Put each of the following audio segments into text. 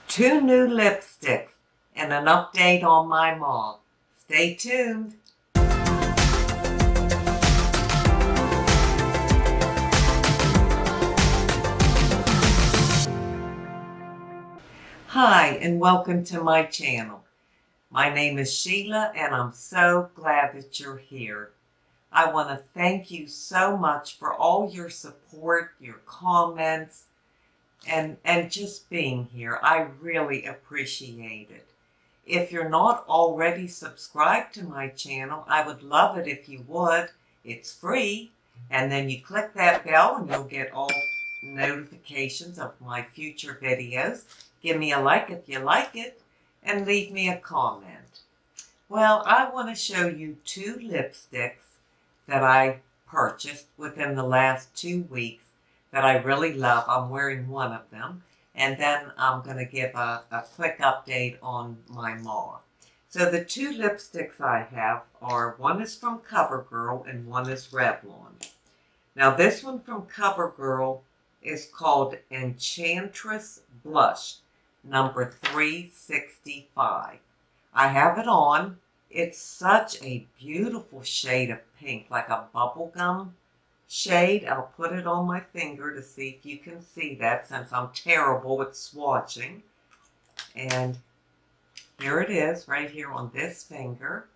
2 new lipsticks, and an update on my mom. Stay tuned. Hi, and welcome to my channel. My name is Sheila, and I'm so glad that you're here. I want to thank you so much for all your support, your comments, and just being here. I really appreciate it. If you're not already subscribed to my channel, I would love it if you would. It's free. And then you click that bell and you'll get all notifications of my future videos. Give me a like if you like it and leave me a comment. Well, I want to show you 2 lipsticks that I purchased within the last 2 weeks that I really love. I'm wearing one of them. And then I'm going to give a quick update on my mom. So the 2 lipsticks I have are, one is from CoverGirl and one is Revlon. Now this one from CoverGirl is called Enchantress Blush, number 365. I have it on. It's such a beautiful shade of pink, like a bubblegum shade. I'll put it on my finger to see if you can see that, since I'm terrible at swatching. And here it is, right here on this finger.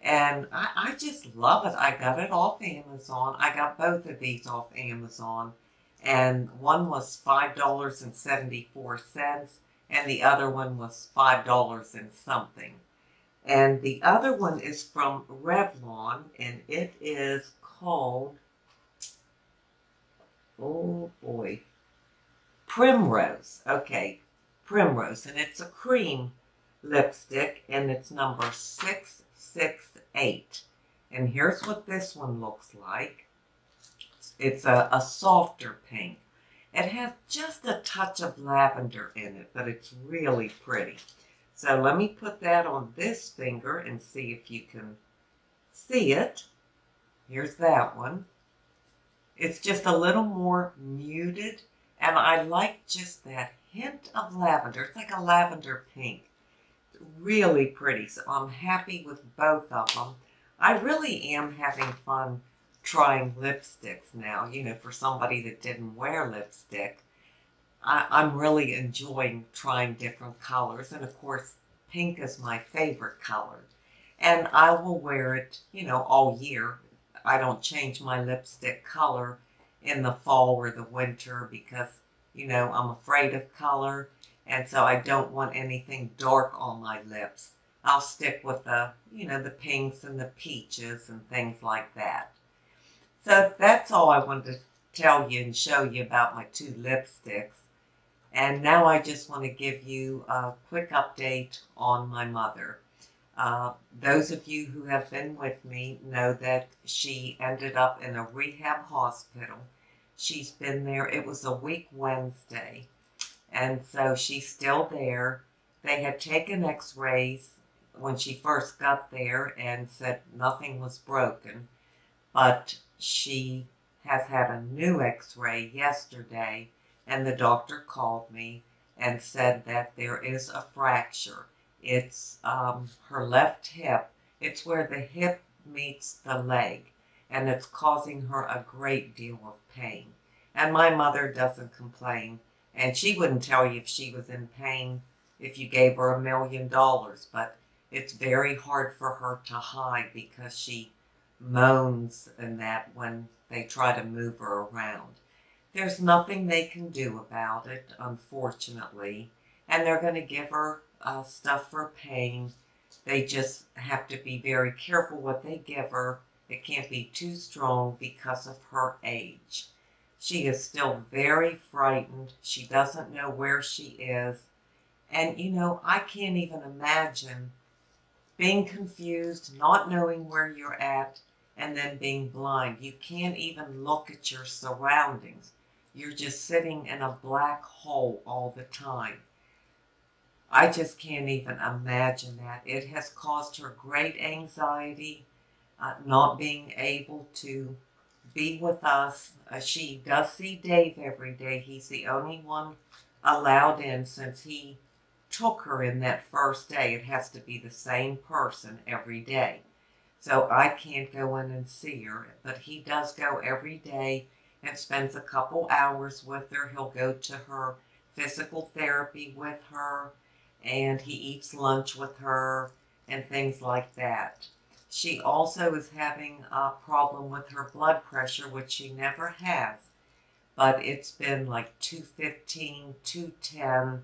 And I just love it. I got it off Amazon. I got both of these off Amazon. And one was $5.74, and the other one was $5 and something. And the other one is from Revlon, and it is called, oh boy, Primrose. Okay, Primrose. And it's a cream lipstick, and it's number 668. And here's what this one looks like. It's a softer pink. It has just a touch of lavender in it, but it's really pretty. So let me put that on this finger and see if you can see it. Here's that one. It's just a little more muted, and I like just that hint of lavender. It's like a lavender pink. Really pretty, so I'm happy with both of them. I really am having fun trying lipsticks now. You know, for somebody that didn't wear lipstick, I'm really enjoying trying different colors. And of course, pink is my favorite color. And I will wear it, you know, all year. I don't change my lipstick color in the fall or the winter because, you know, I'm afraid of color. And so I don't want anything dark on my lips. I'll stick with the, you know, the pinks and the peaches and things like that. So that's all I wanted to tell you and show you about my 2 lipsticks. And now I just want to give you a quick update on my mother. Those of you who have been with me know that she ended up in a rehab hospital. She's been there. It was a week Wednesday. And so she's still there. They had taken x-rays when she first got there and said nothing was broken. But she has had a new x-ray yesterday, and the doctor called me and said that there is a fracture. It's her left hip. It's where the hip meets the leg, and it's causing her a great deal of pain. And my mother doesn't complain, and she wouldn't tell you if she was in pain if you gave her $1 million, but it's very hard for her to hide because she moans and that when they try to move her around. There's nothing they can do about it, unfortunately, and they're going to give her stuff for pain. They just have to be very careful what they give her. It can't be too strong because of her age. She is still very frightened. She doesn't know where she is. And, you know, I can't even imagine being confused, not knowing where you're at, and then being blind. You can't even look at your surroundings. You're just sitting in a black hole all the time. I just can't even imagine that. It has caused her great anxiety, not being able to be with us. She does see Dave every day. He's the only one allowed in since he took her in that first day. It has to be the same person every day. So I can't go in and see her, but he does go every day and spends a couple hours with her. He'll go to her physical therapy with her, and he eats lunch with her and things like that. She also is having a problem with her blood pressure, which she never has, but it's been like 215, 210.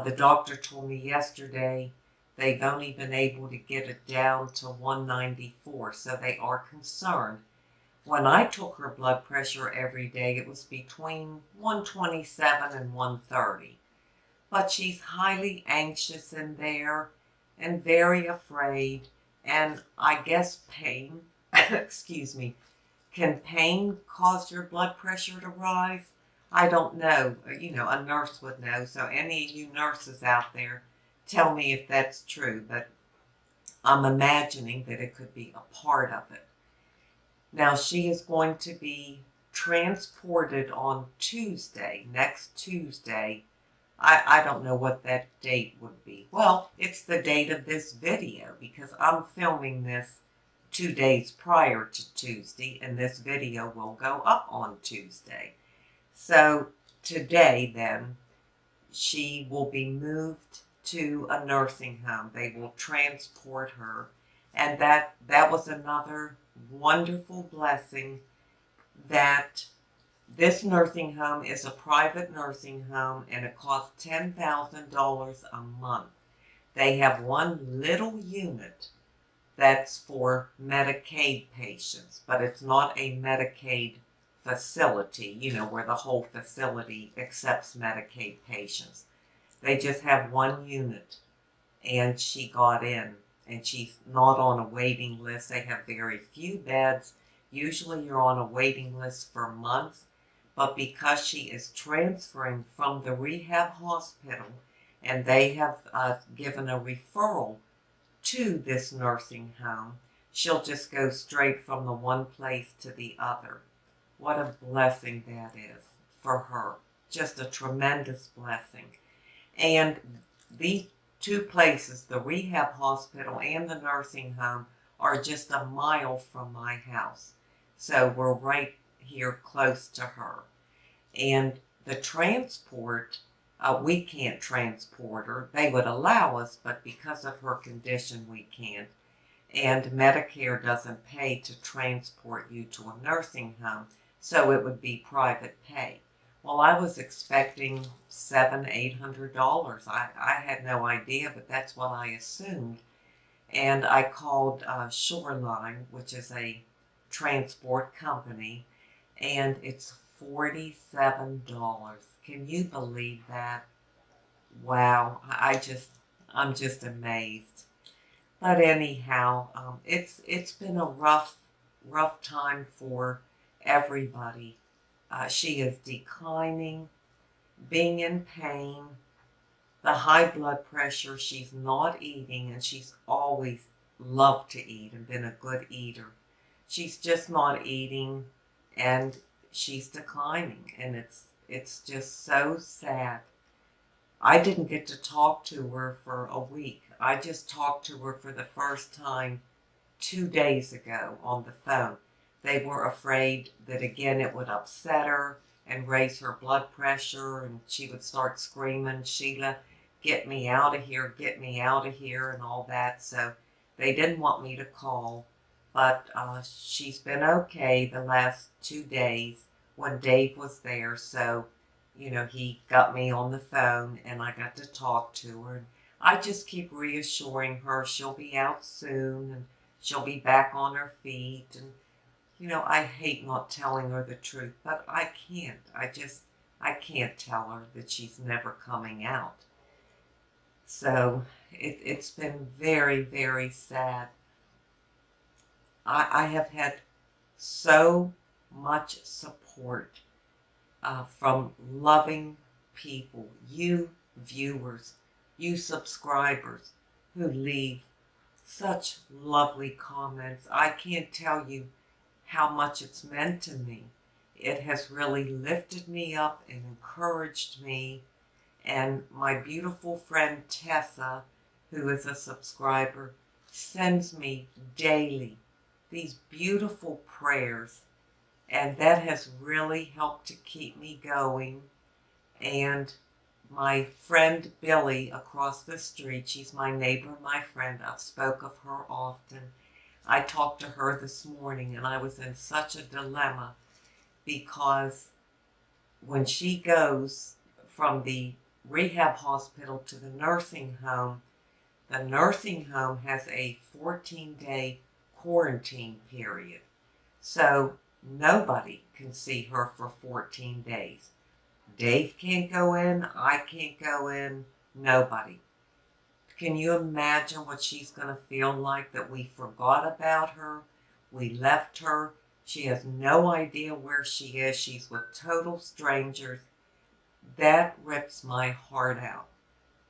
The doctor told me yesterday they've only been able to get it down to 194, so they are concerned. When I took her blood pressure every day, it was between 127 and 130. But she's highly anxious in there and very afraid, and I guess pain, excuse me, can pain cause your blood pressure to rise? I don't know. A nurse would know. So any of you nurses out there, tell me if that's true. But I'm imagining that it could be a part of it. Now, she is going to be transported on Tuesday, next Tuesday. I don't know what that date would be. Well, it's the date of this video because I'm filming this 2 days prior to Tuesday, and this video will go up on Tuesday. So today, then, she will be moved to a nursing home. They will transport her, and that was another wonderful blessing that this nursing home is a private nursing home, and it costs $10,000 a month. They have one little unit that's for Medicaid patients, but it's not a Medicaid facility, where the whole facility accepts Medicaid patients. They just have one unit, and she got in, and she's not on a waiting list. They have very few beds. Usually you're on a waiting list for months, but because she is transferring from the rehab hospital, and they have given a referral to this nursing home, she'll just go straight from the one place to the other. What a blessing that is for her. Just a tremendous blessing. And these two places, the rehab hospital and the nursing home, are just a mile from my house. So we're right here close to her. And the transport, we can't transport her. They would allow us, but because of her condition, we can't. And Medicare doesn't pay to transport you to a nursing home, so it would be private pay. Well, I was expecting $700-800. I had no idea, but that's what I assumed. And I called Shoreline, which is a transport company, and it's $47. Can you believe that? Wow, I'm just amazed. But anyhow, it's been a rough time for everybody. She is declining, being in pain, the high blood pressure. She's not eating, and she's always loved to eat and been a good eater. She's just not eating, and she's declining, and it's just so sad. I didn't get to talk to her for a week. I just talked to her for the first time 2 days ago on the phone. They were afraid that, again, it would upset her and raise her blood pressure, and she would start screaming, "Sheila, get me out of here, get me out of here," and all that. So they didn't want me to call, but she's been okay the last 2 days when Dave was there. So, he got me on the phone, and I got to talk to her. And I just keep reassuring her she'll be out soon, and she'll be back on her feet. And I hate not telling her the truth, but I can't. I can't tell her that she's never coming out. So it's been very, very sad. I have had so much support from loving people, you viewers, you subscribers who leave such lovely comments. I can't tell you how much it's meant to me. It has really lifted me up and encouraged me, And my beautiful friend Tessa, who is a subscriber, sends me daily these beautiful prayers. And that has really helped to keep me going. And my friend Billy across the street, she's my neighbor, my friend. I've spoke of her often. I talked to her this morning and I was in such a dilemma because when she goes from the rehab hospital to the nursing home has a 14-day quarantine period. So nobody can see her for 14 days. Dave can't go in, I can't go in, nobody. Can you imagine what she's going to feel like that we forgot about her? We left her. She has no idea where she is. She's with total strangers. That rips my heart out.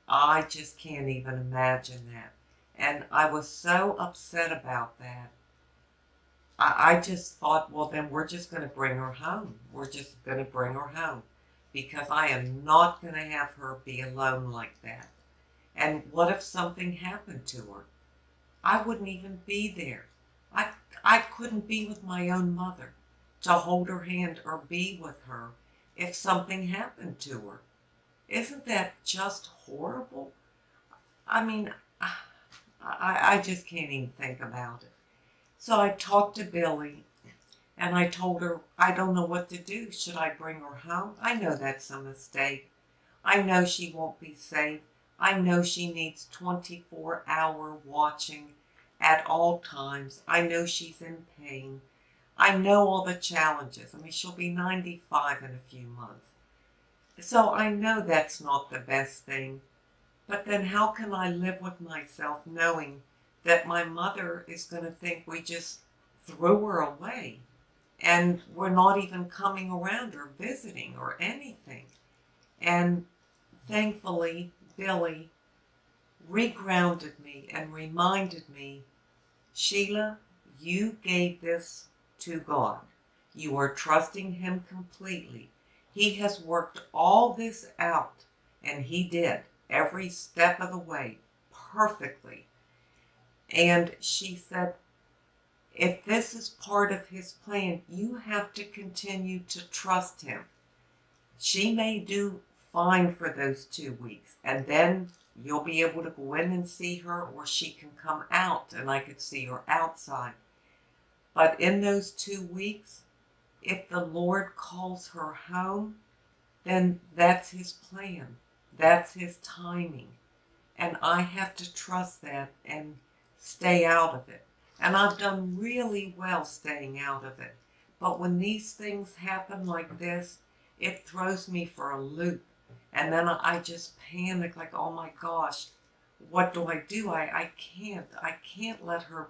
I just can't even imagine that. And I was so upset about that. I just thought, well, then we're just going to bring her home. We're just going to bring her home because I am not going to have her be alone like that. And what if something happened to her? I wouldn't even be there. I couldn't be with my own mother to hold her hand or be with her if something happened to her. Isn't that just horrible? I mean, I just can't even think about it. So I talked to Billy and I told her, I don't know what to do. Should I bring her home? I know that's a mistake. I know she won't be safe. I know she needs 24-hour watching at all times. I know she's in pain. I know all the challenges. I mean, she'll be 95 in a few months. So I know that's not the best thing. But then how can I live with myself knowing that my mother is going to think we just threw her away and we're not even coming around or visiting or anything? And thankfully, Billy regrounded me and reminded me, Sheila, you gave this to God. You are trusting Him completely. He has worked all this out, and He did every step of the way perfectly. And she said, if this is part of His plan, you have to continue to trust Him. She may do fine for those 2 weeks, and then you'll be able to go in and see her, or she can come out and I could see her outside. But in those 2 weeks, if the Lord calls her home, then that's His plan. That's His timing. And I have to trust that and stay out of it. And I've done really well staying out of it. But when these things happen like this, it throws me for a loop. And then I just panic like, oh my gosh, what do? I can't let her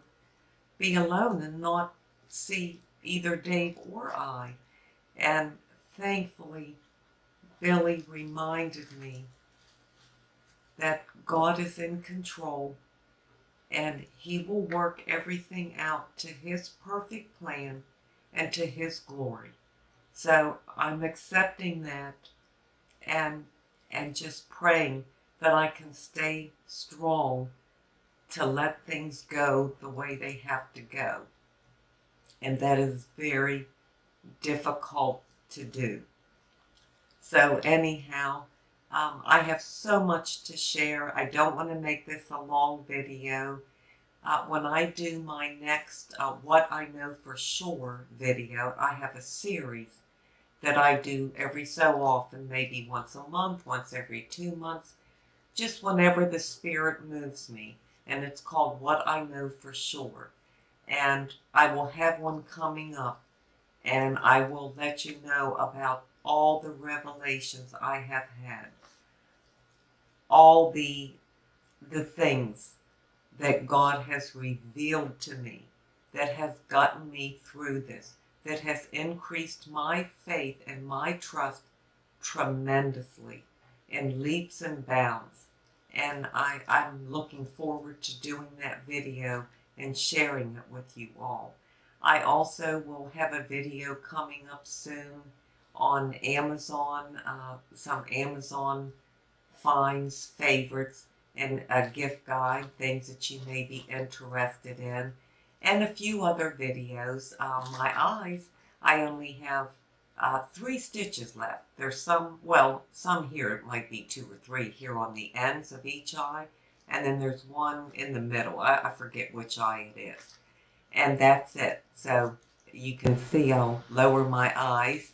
be alone and not see either Dave or I. And thankfully, Billy reminded me that God is in control and He will work everything out to His perfect plan and to His glory. So I'm accepting that and just praying that I can stay strong to let things go the way they have to go. And that is very difficult to do. So anyhow, I have so much to share. I don't want to make this a long video. When I do my next What I Know For Sure video, I have a series that I do every so often, maybe once a month, once every 2 months, just whenever the Spirit moves me. And it's called What I Know For Sure. And I will have one coming up, and I will let you know about all the revelations I have had, all the things that God has revealed to me that have gotten me through this, that has increased my faith and my trust tremendously in leaps and bounds. And I'm looking forward to doing that video and sharing it with you all. I also will have a video coming up soon on Amazon, some Amazon finds, favorites, and a gift guide, things that you may be interested in, and a few other videos. My eyes, I only have 3 stitches left. There's some, well, some here, it might be 2 or 3 here on the ends of each eye, and then there's one in the middle. I forget which eye it is. And that's it. So you can see I'll lower my eyes.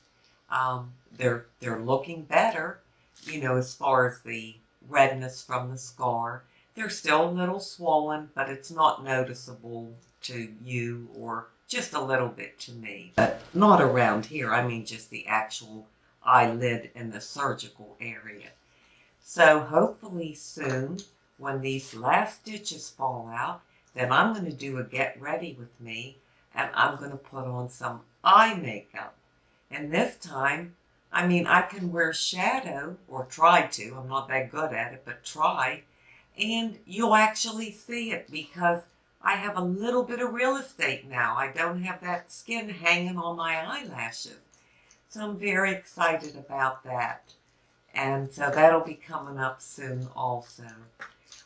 They're looking better, you know, as far as the redness from the scar. They're still a little swollen, but it's not noticeable to you, or just a little bit to me. But not around here. I mean just the actual eyelid in the surgical area. So hopefully soon, when these last stitches fall out, then I'm going to do a get ready with me, and I'm going to put on some eye makeup. And this time, I mean, I can wear shadow, or try to. I'm not that good at it, but try. And you'll actually see it because I have a little bit of real estate now. I don't have that skin hanging on my eyelashes. So I'm very excited about that. And so that'll be coming up soon also.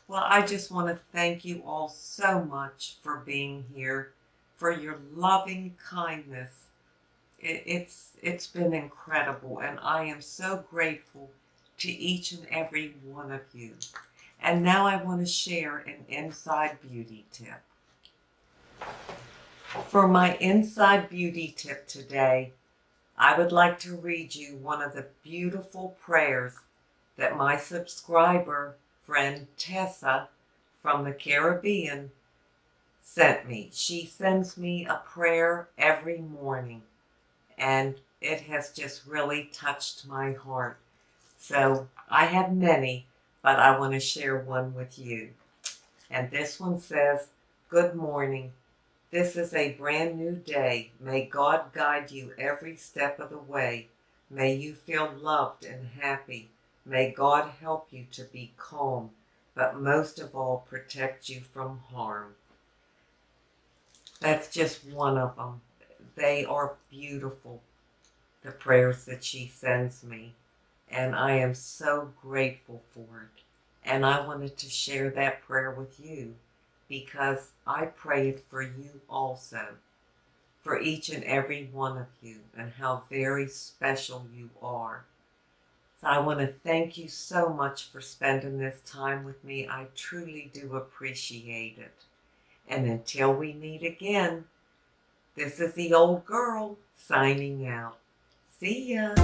Well, I just want to thank you all so much for being here, for your loving kindness. It's been incredible, and I am so grateful to each and every one of you. And now I want to share an inside beauty tip. For my inside beauty tip today, I would like to read you one of the beautiful prayers that my subscriber friend Tessa from the Caribbean sent me. She sends me a prayer every morning, and it has just really touched my heart. So I have many, but I want to share one with you. And this one says, "Good morning. This is a brand new day. May God guide you every step of the way. May you feel loved and happy. May God help you to be calm, but most of all, protect you from harm." That's just one of them. They are beautiful, the prayers that she sends me, and I am so grateful for it. And I wanted to share that prayer with you because I pray it for you also, for each and every one of you, and how very special you are. So I want to thank you so much for spending this time with me. I truly do appreciate it. And until we meet again, this is the old girl signing out. See ya.